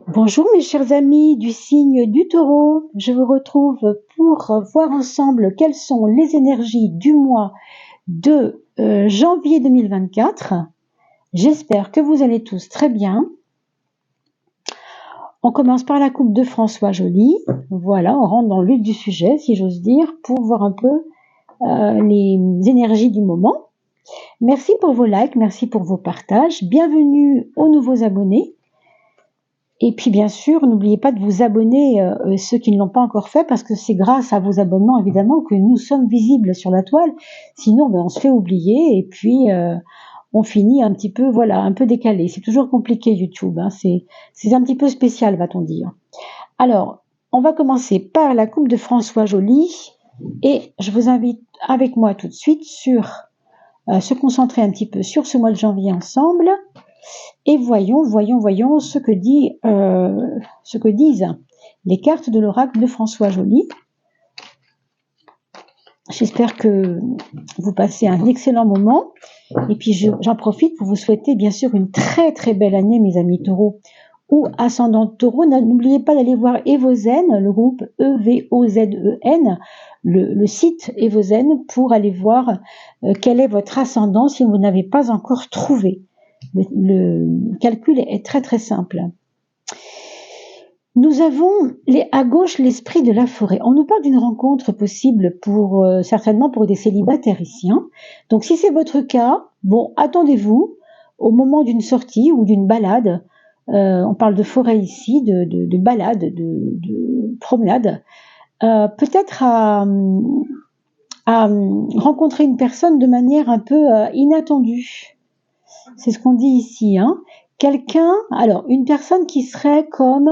Bonjour mes chers amis du signe du Taureau, je vous retrouve pour voir ensemble quelles sont les énergies du mois de janvier 2024. J'espère que vous allez tous très bien. On commence par la coupe de François Joly. Voilà, on rentre dans le vif du sujet, si j'ose dire, pour voir un peu les énergies du moment. Merci pour vos likes, merci pour vos partages. Bienvenue aux nouveaux abonnés. Et puis bien sûr, n'oubliez pas de vous abonner, ceux qui ne l'ont pas encore fait, parce que c'est grâce à vos abonnements évidemment que nous sommes visibles sur la toile. Sinon, on se fait oublier et puis on finit un petit peu, voilà, un peu décalé. C'est toujours compliqué YouTube, hein, c'est un petit peu spécial, va-t-on dire. Alors, on va commencer par la coupe de François Joly et je vous invite avec moi tout de suite sur se concentrer un petit peu sur ce mois de janvier ensemble. Et voyons ce que disent les cartes de l'oracle de François Joly. J'espère que vous passez un excellent moment. Et puis j'en profite pour vous souhaiter bien sûr une très très belle année, mes amis taureaux ou ascendant taureau. N'oubliez pas d'aller voir Evozen, le groupe EVOZEN, le site Evozen, pour aller voir quel est votre ascendant si vous n'avez pas encore trouvé. Le calcul est très très simple. Nous avons à gauche l'esprit de la forêt. On nous parle d'une rencontre possible certainement pour des célibataires ici. Hein. Donc si c'est votre cas, bon, attendez-vous au moment d'une sortie ou d'une balade. On parle de forêt ici, de balade, de promenade. Peut-être à rencontrer une personne de manière un peu inattendue. C'est ce qu'on dit ici, hein. Une personne qui serait comme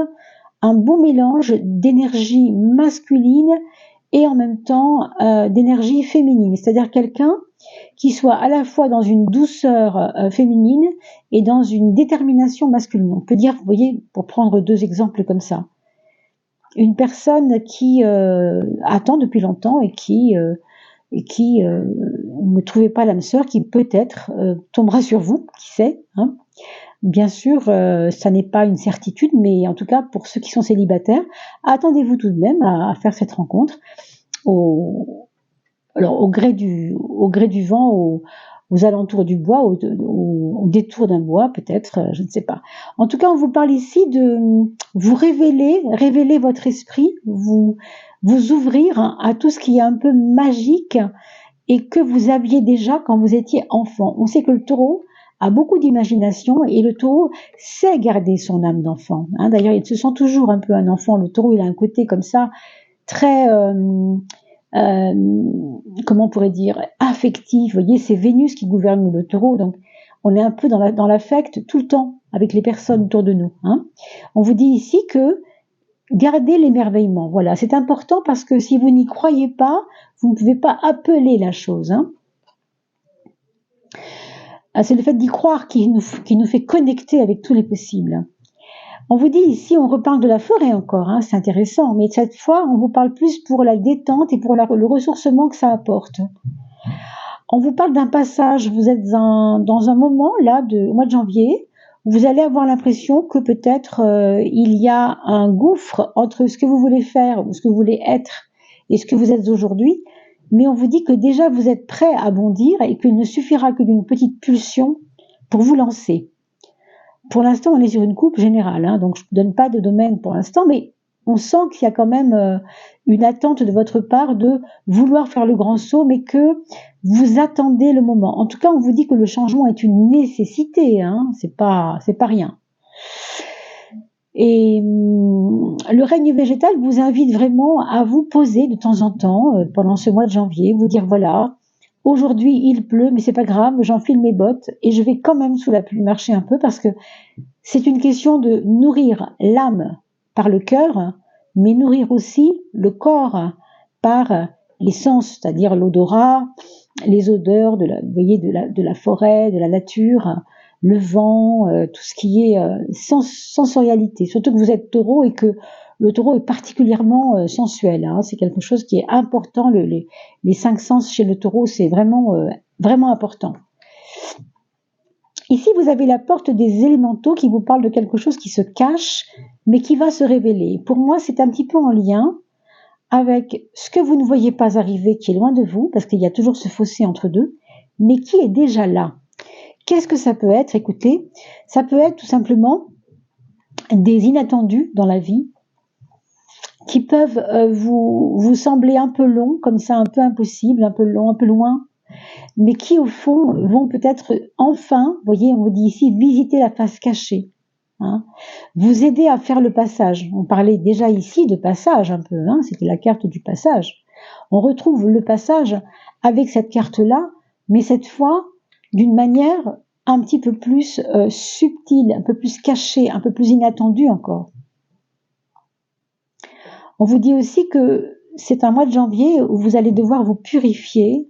un beau mélange d'énergie masculine et en même temps d'énergie féminine. C'est-à-dire quelqu'un qui soit à la fois dans une douceur féminine et dans une détermination masculine. On peut dire, vous voyez, pour prendre deux exemples comme ça, une personne qui attend depuis longtemps et qui ne trouvait pas l'âme sœur, qui peut-être tombera sur vous, qui sait, hein. Bien sûr, ça n'est pas une certitude, mais en tout cas, pour ceux qui sont célibataires, attendez-vous tout de même à faire cette rencontre au gré du vent, aux alentours du bois, au détour d'un bois, peut-être, je ne sais pas. En tout cas, on vous parle ici de vous révéler votre esprit, vous ouvrir à tout ce qui est un peu magique et que vous aviez déjà quand vous étiez enfant. On sait que le taureau a beaucoup d'imagination et le taureau sait garder son âme d'enfant. Hein. D'ailleurs, il se sent toujours un peu un enfant. Le taureau, il a un côté comme ça, très, comment on pourrait dire, affectif. Vous voyez, c'est Vénus qui gouverne le taureau. Donc, on est un peu dans l'affect tout le temps avec les personnes autour de nous. Hein. On vous dit ici que gardez l'émerveillement. Voilà, c'est important parce que si vous n'y croyez pas, vous ne pouvez pas appeler la chose. Hein. C'est le fait d'y croire qui nous fait connecter avec tous les possibles. On vous dit ici, on reparle de la forêt encore, hein, c'est intéressant, mais cette fois, on vous parle plus pour la détente et pour le ressourcement que ça apporte. On vous parle d'un passage, vous êtes dans un moment, là, au mois de janvier, où vous allez avoir l'impression que peut-être il y a un gouffre entre ce que vous voulez faire ou ce que vous voulez être et ce que vous êtes aujourd'hui. Mais on vous dit que déjà vous êtes prêt à bondir et qu'il ne suffira que d'une petite pulsion pour vous lancer. Pour l'instant, on est sur une coupe générale, hein, donc je ne donne pas de domaine pour l'instant, mais on sent qu'il y a quand même une attente de votre part de vouloir faire le grand saut, mais que vous attendez le moment. En tout cas, on vous dit que le changement est une nécessité, hein, c'est pas rien. Et le règne végétal vous invite vraiment à vous poser de temps en temps pendant ce mois de janvier, vous dire voilà, aujourd'hui il pleut, mais c'est pas grave, j'enfile mes bottes et je vais quand même sous la pluie marcher un peu parce que c'est une question de nourrir l'âme par le cœur, mais nourrir aussi le corps par les sens, c'est-à-dire l'odorat, les odeurs de la forêt, de la nature, le vent, tout ce qui est sensorialité. Surtout que vous êtes taureau et que le taureau est particulièrement sensuel. Hein. C'est quelque chose qui est important. Les 5 sens chez le taureau, c'est vraiment, vraiment important. Ici, vous avez la porte des élémentaux qui vous parle de quelque chose qui se cache, mais qui va se révéler. Pour moi, c'est un petit peu en lien avec ce que vous ne voyez pas arriver, qui est loin de vous, parce qu'il y a toujours ce fossé entre deux, mais qui est déjà là. Qu'est-ce que ça peut être? Écoutez, ça peut être tout simplement des inattendus dans la vie, qui peuvent vous sembler un peu longs, comme ça, un peu impossible, un peu long, un peu loin, mais qui au fond vont peut-être enfin, vous voyez, on vous dit ici, visiter la face cachée, hein, vous aider à faire le passage. On parlait déjà ici de passage un peu, hein, c'était la carte du passage. On retrouve le passage avec cette carte-là, mais cette fois d'une manière un petit peu plus subtile, un peu plus cachée, un peu plus inattendue encore. On vous dit aussi que c'est un mois de janvier où vous allez devoir vous purifier,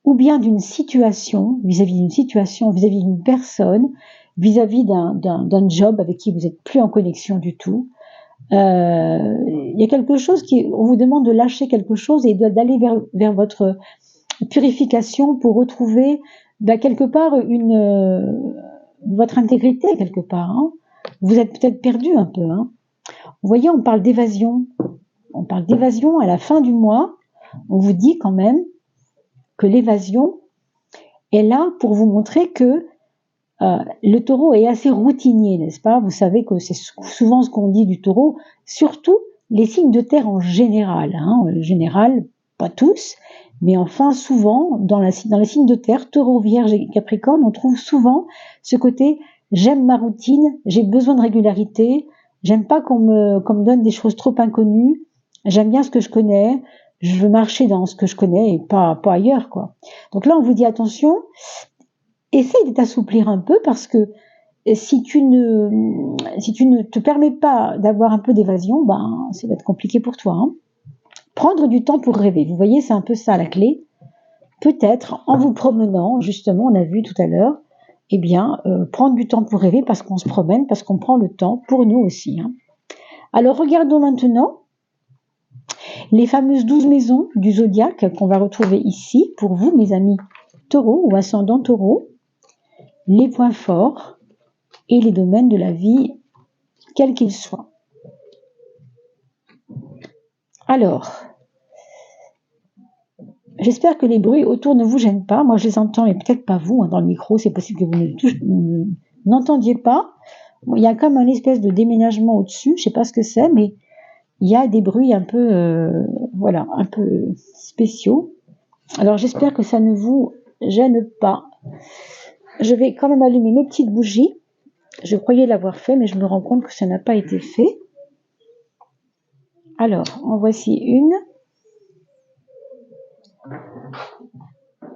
ou bien d'une situation, vis-à-vis d'une situation, vis-à-vis d'une personne, vis-à-vis d'un job avec qui vous n'êtes plus en connexion du tout. Il y a quelque chose on vous demande de lâcher quelque chose et d'aller vers votre purification pour retrouver quelque part votre intégrité quelque part. Hein. Vous êtes peut-être perdu un peu. Hein. Vous voyez, on parle d'évasion. On parle d'évasion à la fin du mois. On vous dit quand même que l'évasion est là pour vous montrer que le taureau est assez routinier, n'est-ce pas? Vous savez que c'est souvent ce qu'on dit du taureau, surtout les signes de terre en général. Hein, en général, pas tous, mais enfin souvent, dans les signes de terre, taureau, vierge et capricorne, on trouve souvent ce côté « j'aime ma routine, j'ai besoin de régularité, j'aime pas qu'on me donne des choses trop inconnues, j'aime bien ce que je connais, je veux marcher dans ce que je connais et pas ailleurs, quoi. » Donc là, on vous dit attention, essaye de t'assouplir un peu parce que si tu ne te permets pas d'avoir un peu d'évasion, ça va être compliqué pour toi. Hein. Prendre du temps pour rêver. Vous voyez, c'est un peu ça la clé. Peut-être en vous promenant, justement, on a vu tout à l'heure, prendre du temps pour rêver parce qu'on se promène, parce qu'on prend le temps pour nous aussi. Hein. Alors regardons maintenant les fameuses 12 maisons du zodiaque qu'on va retrouver ici pour vous, mes amis taureaux ou ascendants taureaux, les points forts et les domaines de la vie, quels qu'ils soient. Alors, j'espère que les bruits autour ne vous gênent pas. Moi, je les entends, mais peut-être pas vous. Hein, dans le micro, c'est possible que vous n'entendiez pas. Il y a comme un espèce de déménagement au-dessus. Je ne sais pas ce que c'est, mais il y a des bruits un peu, un peu spéciaux. Alors, j'espère que ça ne vous gêne pas. Je vais quand même allumer mes petites bougies. Je croyais l'avoir fait, mais je me rends compte que ça n'a pas été fait. Alors, en voici une.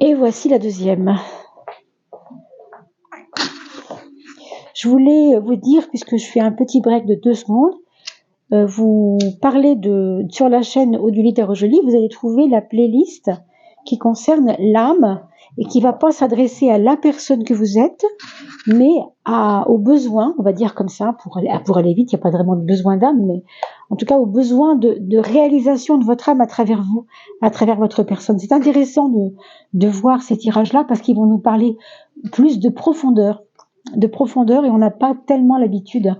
Et voici la deuxième. Je voulais vous dire, puisque je fais un petit break de 2 secondes, vous parlez sur la chaîne Odile Tarot Jolie, vous allez trouver la playlist qui concerne l'âme et qui ne va pas s'adresser à la personne que vous êtes, mais aux besoins, on va dire comme ça, pour aller vite, il n'y a pas vraiment de besoin d'âme, mais en tout cas aux besoins de réalisation de votre âme à travers vous, à travers votre personne. C'est intéressant de voir ces tirages-là parce qu'ils vont nous parler plus de profondeur, et on n'a pas tellement l'habitude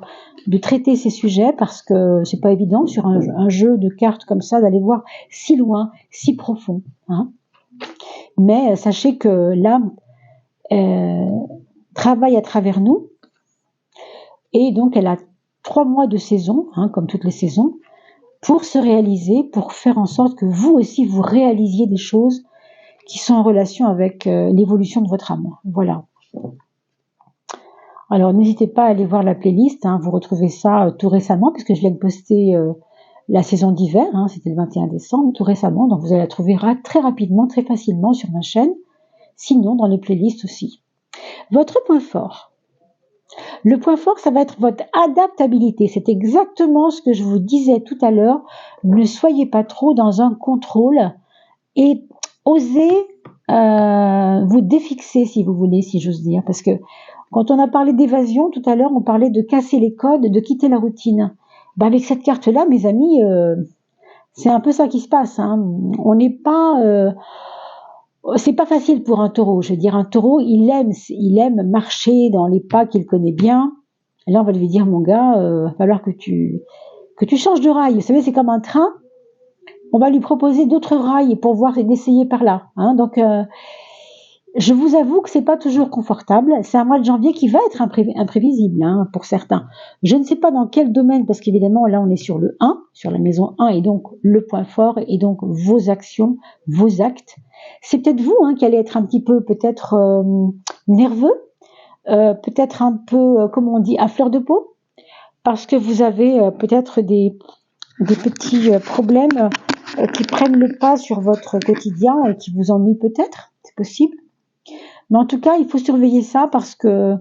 de traiter ces sujets parce que c'est pas évident sur un jeu de cartes comme ça d'aller voir si loin, si profond. Hein. Mais sachez que l'âme travaille à travers nous et donc elle a 3 mois de saison, hein, comme toutes les saisons, pour se réaliser, pour faire en sorte que vous aussi vous réalisiez des choses qui sont en relation avec l'évolution de votre âme. Voilà. Alors n'hésitez pas à aller voir la playlist, hein, vous retrouvez ça tout récemment, puisque je viens de poster la saison d'hiver, hein, c'était le 21 décembre, tout récemment, donc vous allez la trouver très rapidement, très facilement sur ma chaîne, sinon dans les playlists aussi. Votre point fort. Le point fort, ça va être votre adaptabilité, c'est exactement ce que je vous disais tout à l'heure, ne soyez pas trop dans un contrôle et osez vous défixer si vous voulez, si j'ose dire, parce que quand on a parlé d'évasion, tout à l'heure, on parlait de casser les codes, de quitter la routine. Avec cette carte-là, mes amis, c'est un peu ça qui se passe. Hein. On n'est pas... c'est pas facile pour un taureau. Je veux dire, un taureau, il aime marcher dans les pas qu'il connaît bien. Et là, on va lui dire, mon gars, va falloir que tu changes de rail. Vous savez, c'est comme un train. On va lui proposer d'autres rails pour voir d'essayer par là. Hein. Donc, je vous avoue que c'est pas toujours confortable. C'est un mois de janvier qui va être imprévisible hein, pour certains. Je ne sais pas dans quel domaine, parce qu'évidemment, là, on est sur le 1, sur la maison 1, et donc le point fort, et donc vos actions, vos actes. C'est peut-être vous hein, qui allez être un petit peu peut-être nerveux, peut-être un peu, comment on dit, à fleur de peau, parce que vous avez peut-être des petits problèmes qui prennent le pas sur votre quotidien et qui vous ennuient peut-être, c'est possible. Mais en tout cas, il faut surveiller ça parce que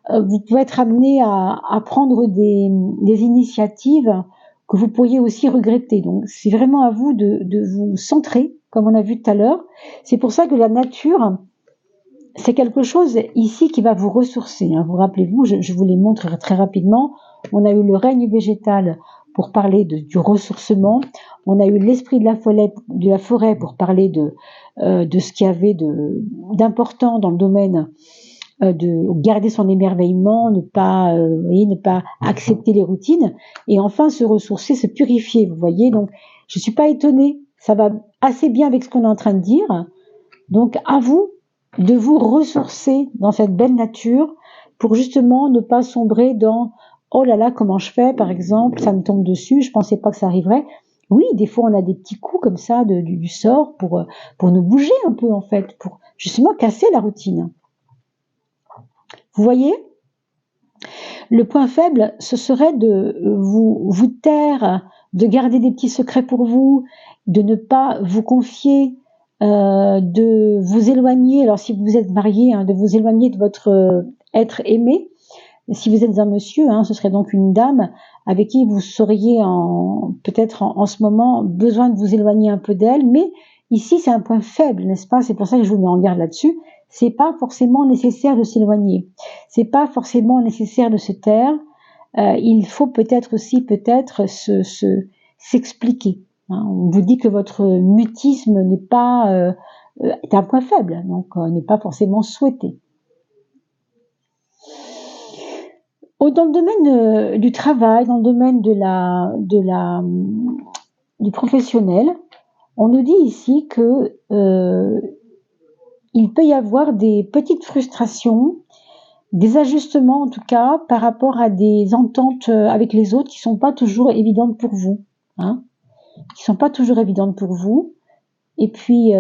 vous pouvez être amené à prendre des initiatives que vous pourriez aussi regretter. Donc, c'est vraiment à vous de vous centrer, comme on a vu tout à l'heure. C'est pour ça que la nature, c'est quelque chose ici qui va vous ressourcer. Hein. Vous rappelez-vous, je vous les montre très rapidement. On a eu le règne végétal pour parler du ressourcement. On a eu l'esprit de la forêt pour parler de ce qu'il y avait d'important dans le domaine de garder son émerveillement, ne pas accepter les routines, et enfin se ressourcer, se purifier. Vous voyez, donc je suis pas étonnée. Ça va assez bien avec ce qu'on est en train de dire. Donc à vous de vous ressourcer dans cette belle nature pour justement ne pas sombrer dans oh là là, comment je fais, par exemple, ça me tombe dessus, je pensais pas que ça arriverait. Oui, des fois on a des petits coups comme ça du sort pour nous bouger un peu en fait, pour justement casser la routine. Vous voyez ? Le point faible, ce serait de vous taire, de garder des petits secrets pour vous, de ne pas vous confier, de vous éloigner, alors si vous êtes marié, hein, de vous éloigner de votre être aimé. Si vous êtes un monsieur, hein, ce serait donc une dame avec qui vous seriez peut-être en ce moment besoin de vous éloigner un peu d'elle, mais ici c'est un point faible, n'est-ce pas ? C'est pour ça que je vous mets en garde là-dessus. C'est pas forcément nécessaire de s'éloigner, c'est pas forcément nécessaire de se taire. Il faut peut-être aussi s'expliquer. Hein. On vous dit que votre mutisme n'est pas est un point faible, donc n'est pas forcément souhaité. Dans le domaine du travail, dans le domaine du professionnel, on nous dit ici que il peut y avoir des petites frustrations, des ajustements en tout cas par rapport à des ententes avec les autres qui sont pas toujours évidentes pour vous, hein, qui sont pas toujours évidentes pour vous. Et puis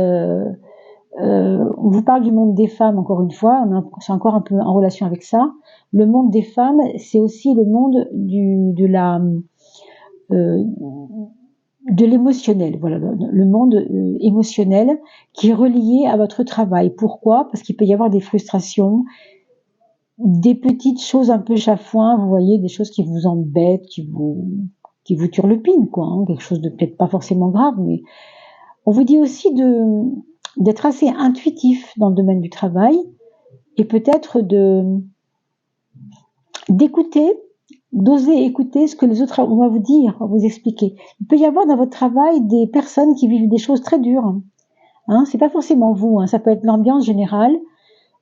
on vous parle du monde des femmes encore une fois, c'est encore un peu en relation avec ça. Le monde des femmes, c'est aussi le monde de l'émotionnel, voilà, le monde émotionnel qui est relié à votre travail. Pourquoi ? Parce qu'il peut y avoir des frustrations, des petites choses un peu chafouin, vous voyez, des choses qui vous embêtent, qui vous turlupinent, quoi, hein, quelque chose de peut-être pas forcément grave, mais on vous dit aussi d'être assez intuitif dans le domaine du travail et peut-être d'écouter, d'oser écouter ce que les autres vont vous dire, vous expliquer. Il peut y avoir dans votre travail des personnes qui vivent des choses très dures. Hein, c'est pas forcément vous, hein, ça peut être l'ambiance générale,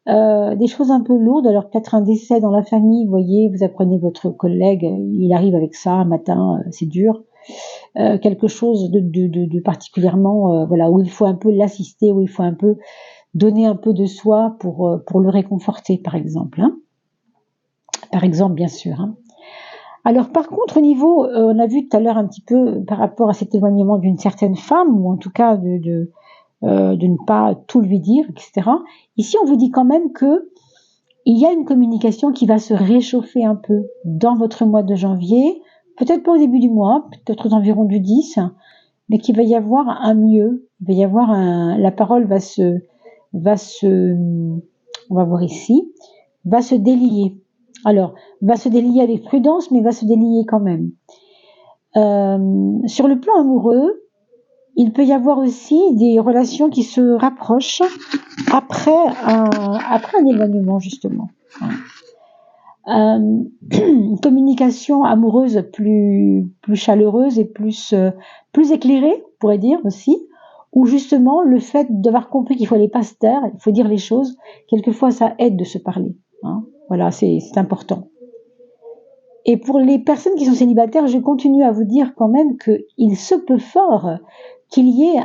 des choses un peu lourdes. Alors peut-être un décès dans la famille, vous voyez, vous apprenez votre collègue, il arrive avec ça un matin, c'est dur. Quelque chose de particulièrement, voilà, où il faut un peu l'assister, où il faut un peu donner un peu de soi pour le réconforter, par exemple. Hein. Par exemple, bien sûr. Hein. Alors, par contre, au niveau, on a vu tout à l'heure un petit peu par rapport à cet éloignement d'une certaine femme, ou en tout cas de ne pas tout lui dire, etc. Ici, on vous dit quand même que il y a une communication qui va se réchauffer un peu dans votre mois de janvier, peut-être pas au début du mois, peut-être aux environs du 10, mais qu'il va y avoir un mieux, il va y avoir la parole on va voir ici, va se délier. Alors, va se délier avec prudence, mais va se délier quand même. Sur le plan amoureux, il peut y avoir aussi des relations qui se rapprochent après un éloignement, justement. Une communication amoureuse plus chaleureuse et plus éclairée, on pourrait dire aussi, où justement le fait d'avoir compris qu'il ne fallait pas se taire, il faut dire les choses, quelquefois ça aide de se parler. Hein. Voilà, c'est important. Et pour les personnes qui sont célibataires, je continue à vous dire quand même qu'il se peut fort qu'il y ait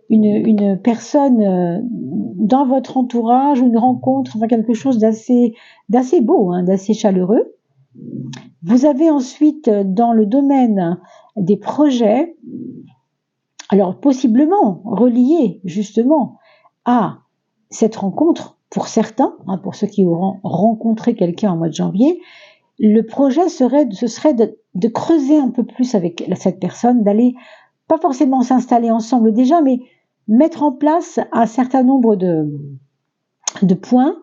une personne dans votre entourage, une rencontre, enfin quelque chose d'assez beau, hein, d'assez chaleureux. Vous avez ensuite dans le domaine des projets, alors possiblement reliés justement à cette rencontre pour certains, hein, pour ceux qui auront rencontré quelqu'un en mois de janvier, le projet serait de creuser un peu plus avec cette personne, d'aller pas forcément s'installer ensemble déjà, mais mettre en place un certain nombre de points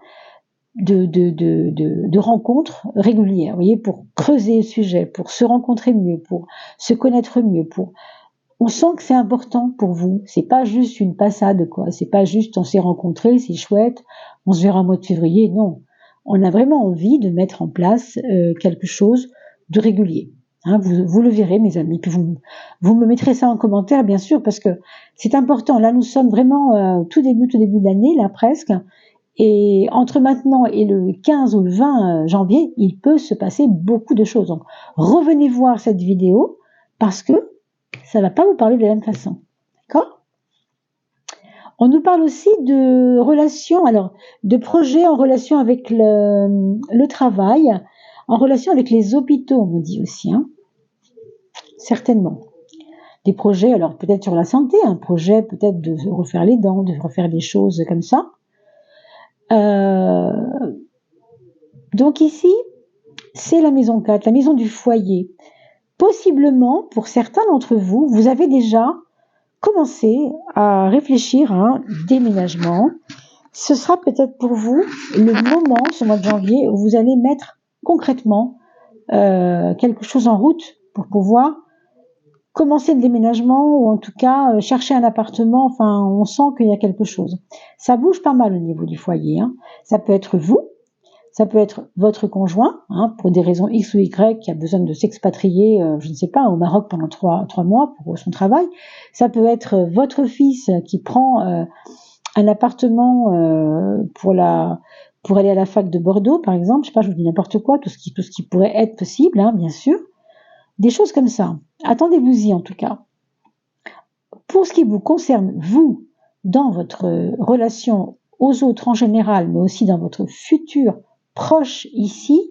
de rencontres régulières, vous voyez, pour creuser le sujet, pour se rencontrer mieux, pour se connaître mieux, on sent que c'est important pour vous. C'est pas juste une passade, quoi. C'est pas juste on s'est rencontrés, c'est chouette, on se verra au mois de février. Non. On a vraiment envie de mettre en place quelque chose de régulier. Hein, vous le verrez, mes amis. Puis vous me mettrez ça en commentaire, bien sûr, parce que c'est important. Là, nous sommes vraiment tout début de l'année, là, presque. Et entre maintenant et le 15 ou le 20 janvier, il peut se passer beaucoup de choses. Donc, revenez voir cette vidéo, parce que ça va pas vous parler de la même façon. D'accord ? On nous parle aussi de relations, alors de projets en relation avec le travail, en relation avec les hôpitaux, on me dit aussi, hein. Certainement. Des projets, alors peut-être sur la santé, un projet peut-être de refaire les dents, de refaire des choses comme ça. Donc ici, c'est la maison 4, la maison du foyer. Possiblement, pour certains d'entre vous, vous avez déjà commencé à réfléchir à un déménagement. Ce sera peut-être pour vous le moment, ce mois de janvier, où vous allez mettre concrètement quelque chose en route pour pouvoir commencer le déménagement ou en tout cas chercher un appartement. Enfin, on sent qu'il y a quelque chose. Ça bouge pas mal au niveau du foyer, hein. Ça peut être vous, ça peut être votre conjoint, hein, pour des raisons X ou Y, qui a besoin de s'expatrier, je ne sais pas, au Maroc pendant 3 mois pour son travail. Ça peut être votre fils qui prend un appartement pour aller à la fac de Bordeaux, par exemple. Je sais pas, je vous dis n'importe quoi, tout ce qui pourrait être possible, hein, bien sûr. Des choses comme ça. Attendez-vous-y en tout cas. Pour ce qui vous concerne, vous, dans votre relation aux autres en général, mais aussi dans votre futur proche ici,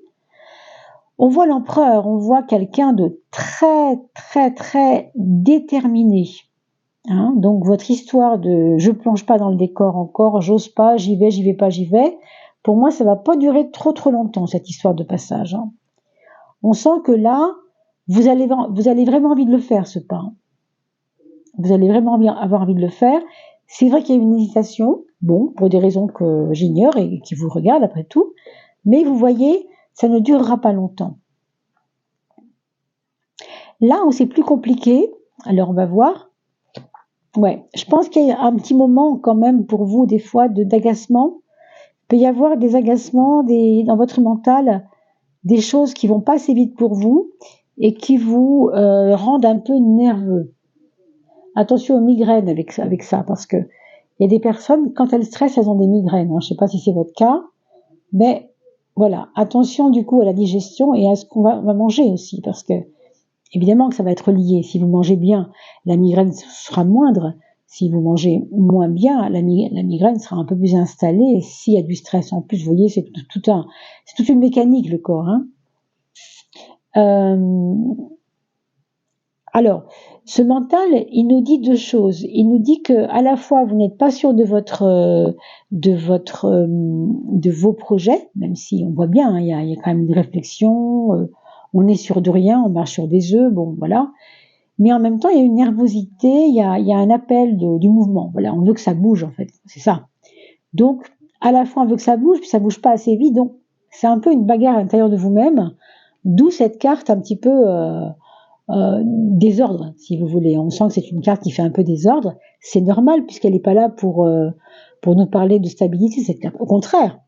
on voit l'empereur, on voit quelqu'un de très, très, très déterminé. Hein, donc votre histoire de je plonge pas dans le décor encore, j'ose pas, j'y vais pas, j'y vais. Pour moi, ça va pas durer trop longtemps, cette histoire de passage. Hein. On sent que là, vous allez vraiment envie de le faire, ce pas. Vous allez vraiment avoir envie de le faire. C'est vrai qu'il y a une hésitation, bon, pour des raisons que j'ignore et qui vous regardent après tout, mais vous voyez, ça ne durera pas longtemps. Là où c'est plus compliqué, alors on va voir. Ouais, je pense qu'il y a un petit moment quand même pour vous des fois d'agacement. Il peut y avoir des agacements dans votre mental, des choses qui vont pas assez vite pour vous et qui vous rendent un peu nerveux. Attention aux migraines avec ça, parce que il y a des personnes, quand elles stressent, elles ont des migraines. Hein. Je ne sais pas si c'est votre cas, mais voilà, attention du coup à la digestion et à ce qu'on va manger aussi, parce que évidemment que ça va être lié. Si vous mangez bien, la migraine sera moindre. Si vous mangez moins bien, la migraine sera un peu plus installée. Et s'il y a du stress en plus, vous voyez, c'est toute une mécanique, le corps. Hein. Alors, ce mental, il nous dit 2 choses. Il nous dit que à la fois vous n'êtes pas sûr de vos projets, même si on voit bien, hein, il y a quand même une réflexion. On est sûr de rien, on marche sur des œufs, bon voilà. Mais en même temps, il y a une nervosité, il y a un appel du mouvement. Voilà, on veut que ça bouge en fait, c'est ça. Donc, à la fois on veut que ça bouge, puis ça bouge pas assez vite. Donc, c'est un peu une bagarre à l'intérieur de vous-même. D'où cette carte un petit peu désordre, si vous voulez. On sent que c'est une carte qui fait un peu désordre. C'est normal puisqu'elle n'est pas là pour nous parler de stabilité. Cette carte, au contraire,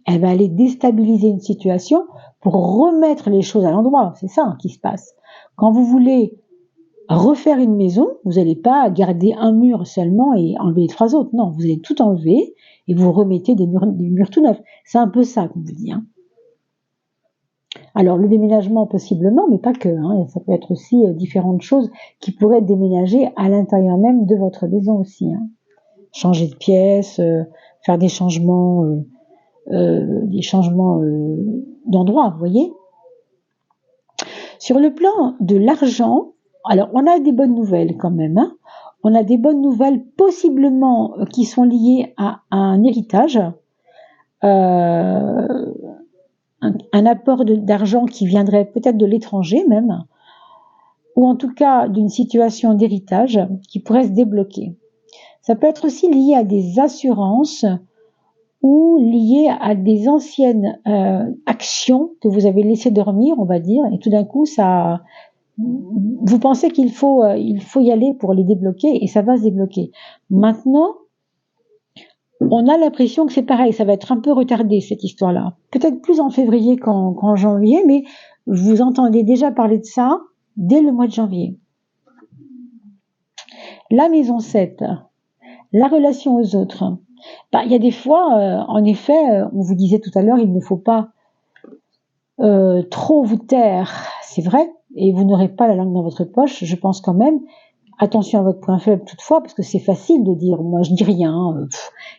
elle va aller déstabiliser une situation pour remettre les choses à l'endroit. C'est ça qui se passe. Quand vous voulez refaire une maison, vous n'allez pas garder un mur seulement et enlever les 3 autres. Non, vous allez tout enlever et vous remettez des murs tout neufs. C'est un peu ça qu'on vous dit. Hein. Alors le déménagement possiblement, mais pas que, hein, ça peut être aussi différentes choses qui pourraient être déménagées à l'intérieur même de votre maison aussi. Hein. Changer de pièce, faire des changements d'endroit, vous voyez. Sur le plan de l'argent, alors on a des bonnes nouvelles quand même. Hein. On a des bonnes nouvelles possiblement qui sont liées à un héritage, un apport d'argent qui viendrait peut-être de l'étranger même, ou en tout cas d'une situation d'héritage qui pourrait se débloquer. Ça peut être aussi lié à des assurances ou lié à des anciennes actions que vous avez laissées dormir, on va dire, et tout d'un coup, ça, vous pensez qu'il faut y aller pour les débloquer, et ça va se débloquer. Maintenant, on a l'impression que c'est pareil, ça va être un peu retardé cette histoire-là. Peut-être plus en février qu'en janvier, mais vous entendez déjà parler de ça dès le mois de janvier. La maison 7, la relation aux autres. Il y a des fois, en effet, on vous disait tout à l'heure, il ne faut pas trop vous taire, c'est vrai, et vous n'aurez pas la langue dans votre poche, je pense quand même. Attention à votre point faible toutefois, parce que c'est facile de dire, moi je dis rien.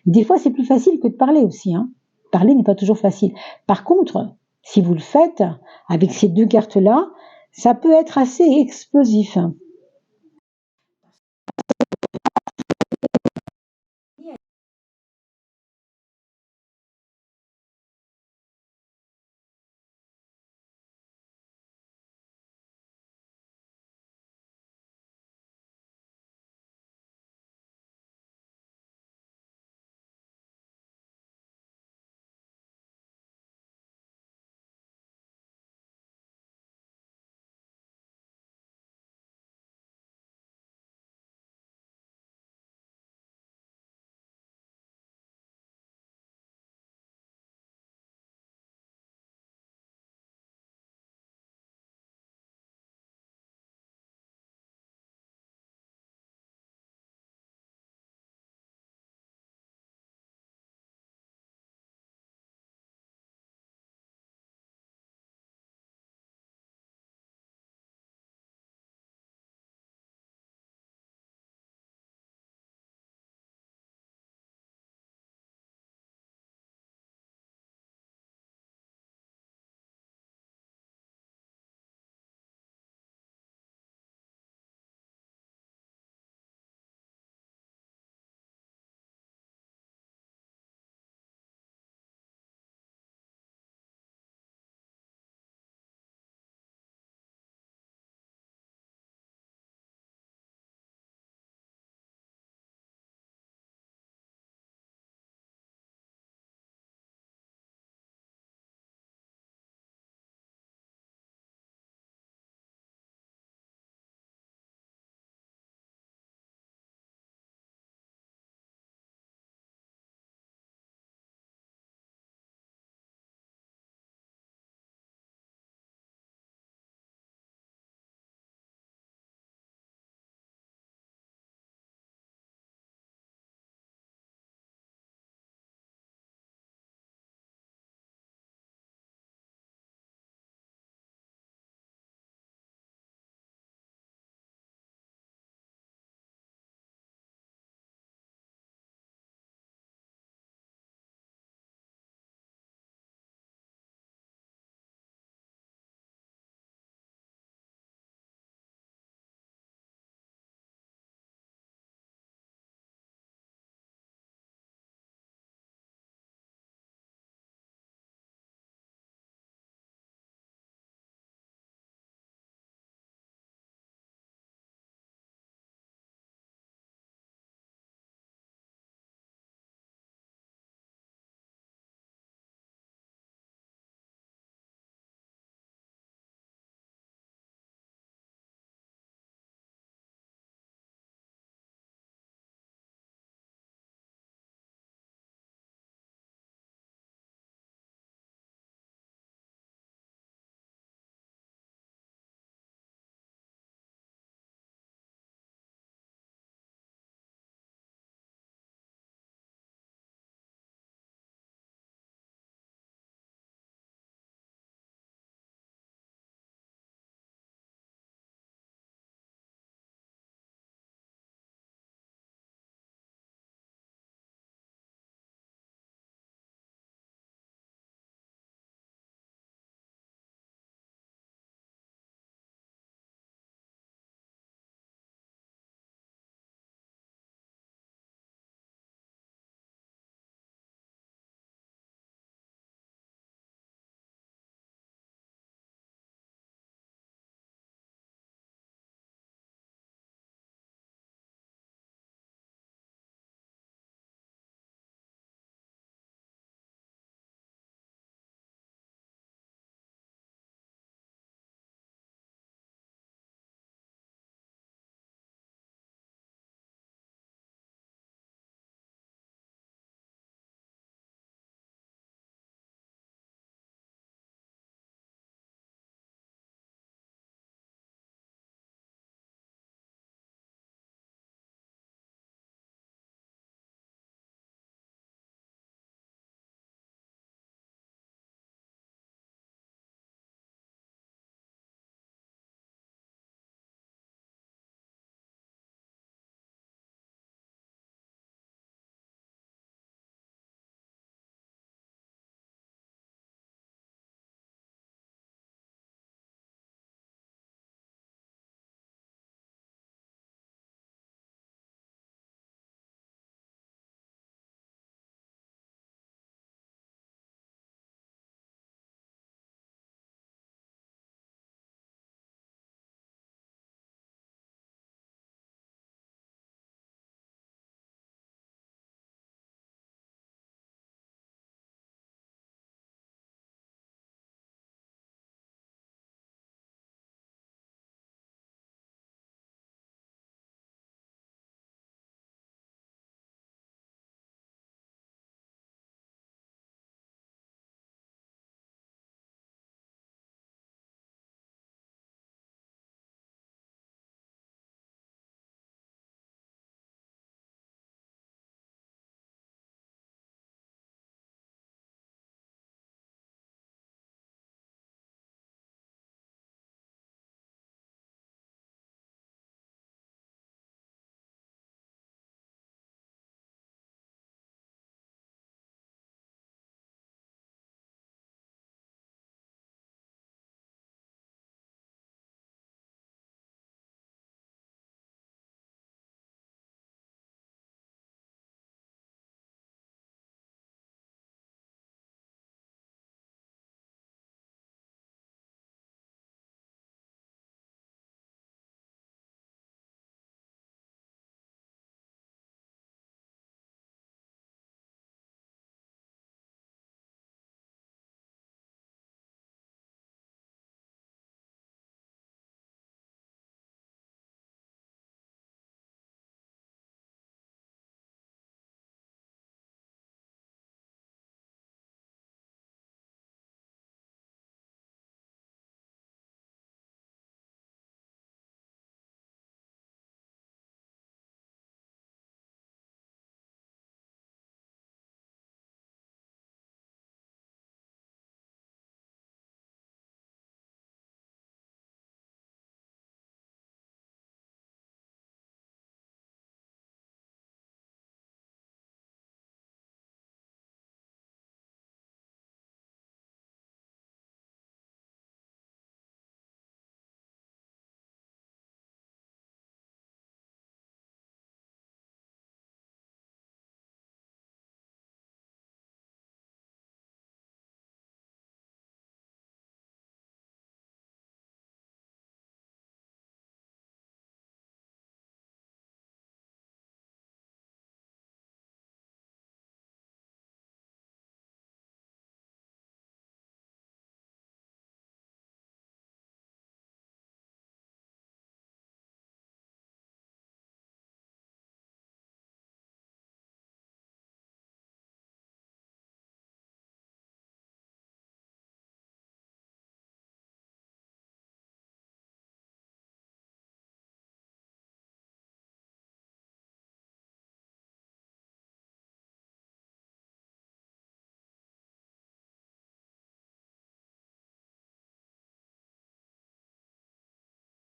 Des fois c'est plus facile que de parler aussi. Hein. Parler n'est pas toujours facile. Par contre, si vous le faites, avec ces deux cartes-là, ça peut être assez explosif.